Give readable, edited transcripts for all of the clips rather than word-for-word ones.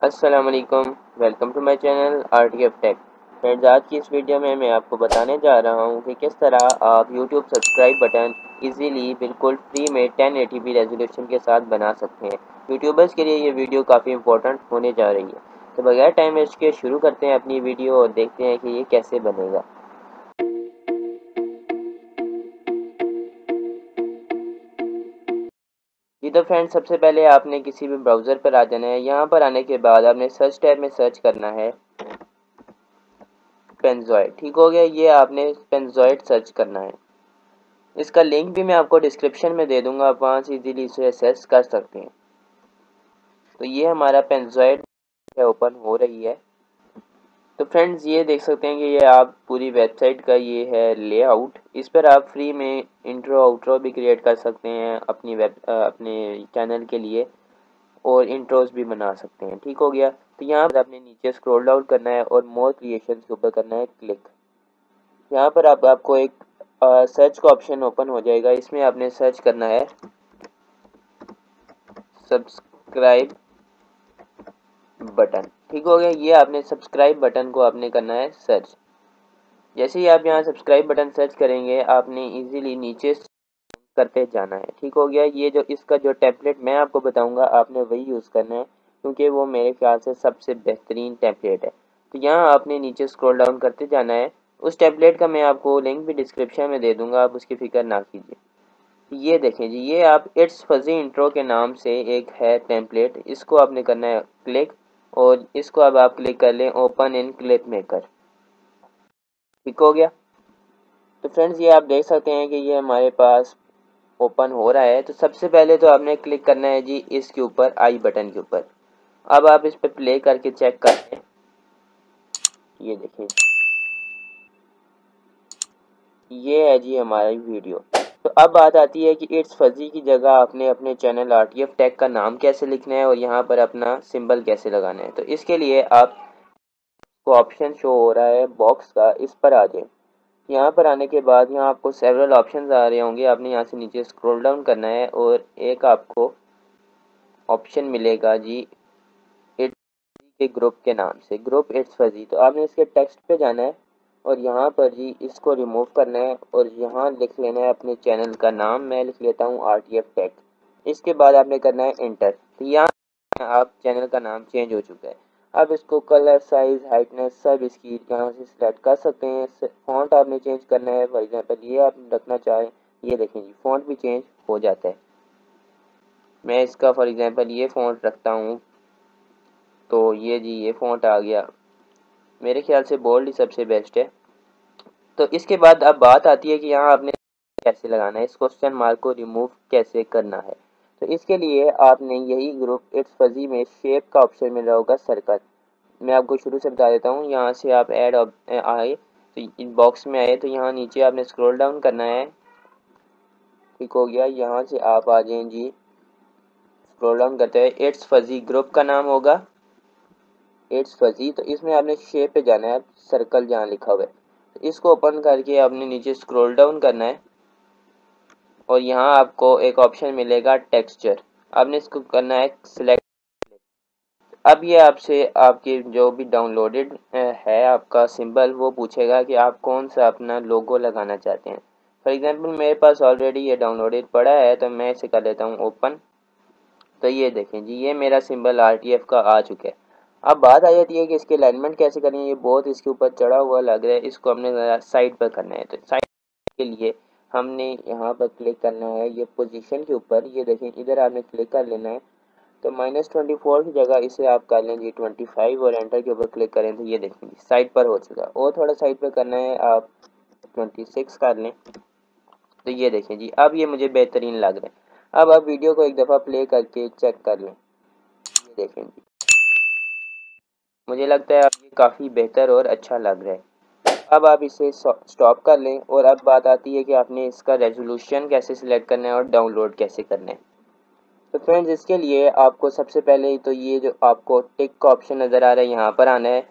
अस्सलाम वालेकुम, welcome to my channel RTF tech. Friends, आज की इस वीडियो में मैं आपको बताने जा रहा हूं कि किस तरह आप YouTube सब्सक्राइब बटन इजीली बिल्कुल फ्री में 1080p रेजोल्यूशन के साथ बना सकते हैं। यूट्यूबर्स के लिए ये वीडियो काफ़ी इंपॉर्टेंट होने जा रही है। तो बगैर टाइम वेस्ट के शुरू करते हैं अपनी वीडियो और देखते हैं कि ये कैसे बनेगा। जी तो फ्रेंड्स, सबसे पहले आपने किसी भी ब्राउज़र पर आ जाना है। यहाँ पर आने के बाद आपने सर्च टैब में सर्च करना है पेनजॉय। ठीक हो गया, ये आपने पेनजॉय सर्च करना है। इसका लिंक भी मैं आपको डिस्क्रिप्शन में दे दूंगा, आप वहाँ से इजीली इसे एक्सेस कर सकते हैं। तो ये हमारा पेनजॉय है, ओपन हो रही है। तो फ्रेंड्स, ये देख सकते हैं कि ये आप पूरी वेबसाइट का ये है लेआउट। इस पर आप फ्री में इंट्रो आउट्रो भी क्रिएट कर सकते हैं अपने चैनल के लिए, और इंट्रोज भी बना सकते हैं। ठीक हो गया, तो यहाँ पर आपने नीचे स्क्रॉल डाउन करना है और मोर क्रिएशन के ऊपर करना है क्लिक। यहाँ पर आपको एक सर्च का ऑप्शन ओपन हो जाएगा। इसमें आपने सर्च करना है सब्सक्राइब बटन। ठीक हो गया, ये आपने सब्सक्राइब बटन को आपने करना है सर्च। जैसे ही आप यहाँ सब्सक्राइब बटन सर्च करेंगे, आपने इजीली नीचे करते जाना है। ठीक हो गया, ये जो इसका जो टेम्पलेट मैं आपको बताऊंगा आपने वही यूज़ करना है, क्योंकि वो मेरे ख्याल से सबसे बेहतरीन टेम्पलेट है। तो यहाँ आपने नीचे स्क्रॉल डाउन करते जाना है। उस टेम्पलेट का मैं आपको लिंक भी डिस्क्रिप्शन में दे दूंगा, आप उसकी फ़िक्र ना कीजिए। ये देखें जी, ये आप इट्स फजी इंट्रो के नाम से एक है टेम्पलेट, इसको आपने करना है क्लिक, और इसको अब आप क्लिक कर लें ओपन इन क्लिप मेकर। ठीक हो गया, तो फ्रेंड्स ये आप देख सकते हैं कि ये हमारे पास ओपन हो रहा है। तो सबसे पहले तो आपने क्लिक करना है जी इसके ऊपर, आई बटन के ऊपर। अब आप इस पर प्ले करके चेक कर लें। ये देखें, ये है जी हमारी वीडियो। तो अब बात आती है कि इट्स फजी की जगह आपने अपने चैनल आरटीएफ टेक का नाम कैसे लिखना है और यहाँ पर अपना सिंबल कैसे लगाना है। तो इसके लिए आपको ऑप्शन शो हो रहा है बॉक्स का, इस पर आ जाए। यहाँ पर आने के बाद यहाँ आपको सेवरल ऑप्शंस आ रहे होंगे, आपने यहाँ से नीचे स्क्रॉल डाउन करना है और एक आपको ऑप्शन मिलेगा जी इट्स के ग्रुप के नाम से, ग्रुप इट्स फजी। तो आपने इसके टेक्स्ट पे जाना है और यहाँ पर जी इसको रिमूव करना है और यहाँ लिख लेना है अपने चैनल का नाम। मैं लिख लेता हूँ आरटीएफ टेक। इसके बाद आपने करना है इंटर। तो यहाँ आप चैनल का नाम चेंज हो चुका है। अब इसको कलर, साइज, हाइटनेस सब इसकी यहाँ से सिलेक्ट कर सकते हैं। फॉन्ट आपने चेंज करना है, फॉर एग्जांपल ये आप रखना चाहें, ये देखें जी फॉन्ट भी चेंज हो जाता है। मैं इसका फॉर एग्जांपल ये फॉन्ट रखता हूँ, तो ये जी ये फॉन्ट आ गया। मेरे ख्याल से बोल्ड ही सबसे बेस्ट है। तो इसके बाद अब बात आती है कि यहाँ आपने कैसे लगाना है, इस क्वेश्चन मार्क को रिमूव कैसे करना है। तो इसके लिए आपने यही ग्रुप इट्स फजी में शेप का ऑप्शन मिल रहा होगा सर्कल। मैं आपको शुरू से बता देता हूँ। यहाँ से आप ऐड आए तो इन बॉक्स में आए, तो यहाँ नीचे आपने स्क्रॉल डाउन करना है। ठीक हो गया, यहाँ से आप आ जाएं जी, स्क्रॉल डाउन करते हैं, इट्स फजी ग्रुप का नाम होगा इट्स फजी। तो इसमें आपने शेप पे जाना है, सर्कल जहाँ लिखा हुआ है, तो इसको ओपन करके आपने नीचे स्क्रॉल डाउन करना है और यहाँ आपको एक ऑप्शन मिलेगा टेक्सचर। आपने इसको करना है सिलेक्ट। अब ये आपसे आपके जो भी डाउनलोडेड है आपका सिंबल, वो पूछेगा कि आप कौन सा अपना लोगो लगाना चाहते हैं। फॉर एग्जांपल मेरे पास ऑलरेडी ये डाउनलोडेड पड़ा है, तो मैं इसे कर लेता हूँ ओपन। तो ये देखें जी, ये मेरा सिंबल आरटीएफ का आ चुका है। अब बात आ जाती है कि इसकी अलाइनमेंट कैसे करनी है। ये बहुत इसके ऊपर चढ़ा हुआ लग रहा है, इसको हमने साइड पर करना है। तो साइड के लिए हमने यहाँ पर क्लिक करना है, ये पोजीशन के ऊपर, ये देखें इधर आपने क्लिक कर लेना है। तो -24 की जगह इसे आप कर लें जी 25 और एंटर के ऊपर क्लिक करें, तो ये देखें साइड पर हो चुका है। और थोड़ा साइड पर करना है, आप 26 कर लें। तो ये देखें जी, अब ये मुझे बेहतरीन लग रहा है। अब आप वीडियो को एक दफ़ा प्ले करके चेक कर लें। ये देखें जी, मुझे लगता है अब ये काफ़ी बेहतर और अच्छा लग रहा है। अब आप इसे स्टॉप कर लें और अब बात आती है कि आपने इसका रेजोल्यूशन कैसे सिलेक्ट करना है और डाउनलोड कैसे करना है। तो फ्रेंड्स, इसके लिए आपको सबसे पहले तो ये जो आपको टिक का ऑप्शन नज़र आ रहा है, यहाँ पर आना है।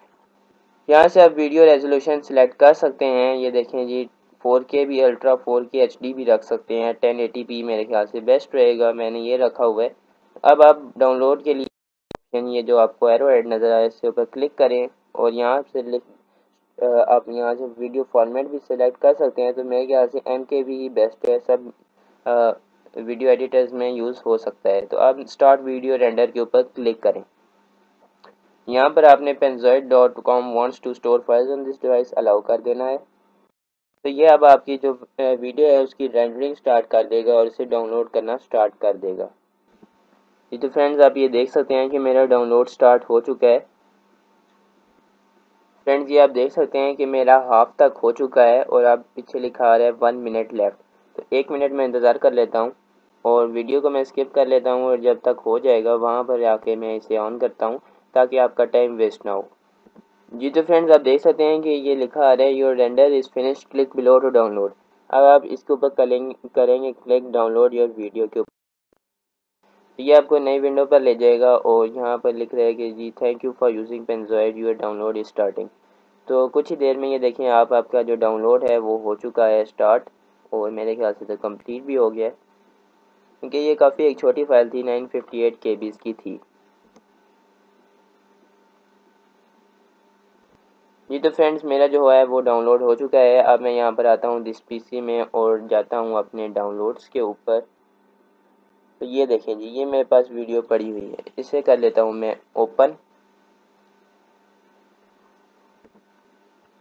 यहाँ से आप वीडियो रेजोल्यूशन सिलेक्ट कर सकते हैं। ये देखें जी, 4K भी, अल्ट्रा 4K HD भी रख सकते हैं। 1080p मेरे ख्याल से बेस्ट रहेगा, मैंने ये रखा हुआ है। अब आप डाउनलोड के लिए ये जो आपको एरो एड नज़र आए इसके ऊपर क्लिक करें और यहाँ से आप यहाँ से वीडियो फॉर्मेट भी सिलेक्ट कर सकते हैं। तो मेरे ख्याल से MKV ही बेस्ट है, सब वीडियो एडिटर्स में यूज़ हो सकता है। तो आप स्टार्ट वीडियो रेंडर के ऊपर क्लिक करें। यहाँ पर आपने penzoid.com wants to store files on this device allow कर देना है। तो ये अब आपकी जो वीडियो है उसकी रेंडरिंग स्टार्ट कर देगा और इसे डाउनलोड करना स्टार्ट कर देगा। जी तो फ्रेंड्स, आप ये देख सकते हैं कि मेरा डाउनलोड स्टार्ट हो चुका है। फ्रेंड्स, ये आप देख सकते हैं कि मेरा हाफ तक हो चुका है और अब पीछे लिखा आ रहा है 1 मिनट लेफ्ट। तो 1 मिनट में इंतज़ार कर लेता हूँ और वीडियो को मैं स्किप कर लेता हूँ और जब तक हो जाएगा वहाँ पर आके मैं इसे ऑन करता हूँ ताकि आपका टाइम वेस्ट ना हो। जी तो फ्रेंड्स, आप देख सकते हैं कि ये लिखा आ रहा है your render is finished, click below to download. अब आप इसके ऊपर करेंगे क्लिक डाउनलोड योर वीडियो के ऊपर। तो ये आपको नई विंडो पर ले जाएगा और यहाँ पर लिख रहा है कि जी थैंक यू फॉर यूजिंग पेनजॉइड, योर डाउनलोड इज स्टार्टिंग। तो कुछ ही देर में ये देखें आपका जो डाउनलोड है वो हो चुका है स्टार्ट और मेरे ख्याल से तो कंप्लीट भी हो गया है, क्योंकि ये काफ़ी एक छोटी फाइल थी, 958 KB की थी। जी तो फ्रेंड्स, मेरा जो है वो डाउनलोड हो चुका है। अब मैं यहाँ पर आता हूँ दिस PC में और जाता हूँ अपने डाउनलोड्स के ऊपर। तो ये देखें जी, ये मेरे पास वीडियो पड़ी हुई है, इसे कर लेता हूँ मैं ओपन।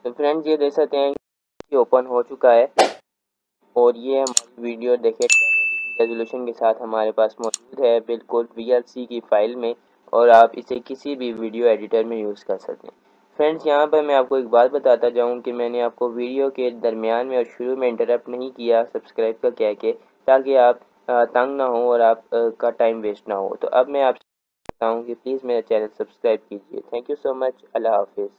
तो फ्रेंड्स, ये देख सकते हैं कि ओपन हो चुका है और ये हमारी वीडियो देखें 1080p रेजोल्यूशन के साथ हमारे पास मौजूद है, बिल्कुल VLC की फ़ाइल में, और आप इसे किसी भी वीडियो एडिटर में यूज़ कर सकते हैं। फ्रेंड्स, यहाँ पर मैं आपको एक बात बताता जाऊँ कि मैंने आपको वीडियो के दरमियान में और शुरू में इंटरप्ट नहीं किया सब्सक्राइब का कह के, ताकि आप तंग ना हो और आप का टाइम वेस्ट ना हो। तो अब मैं आपसे कहता हूँ कि प्लीज़ मेरा चैनल सब्सक्राइब कीजिए। Thank you so much. अल्लाह हाफिज़।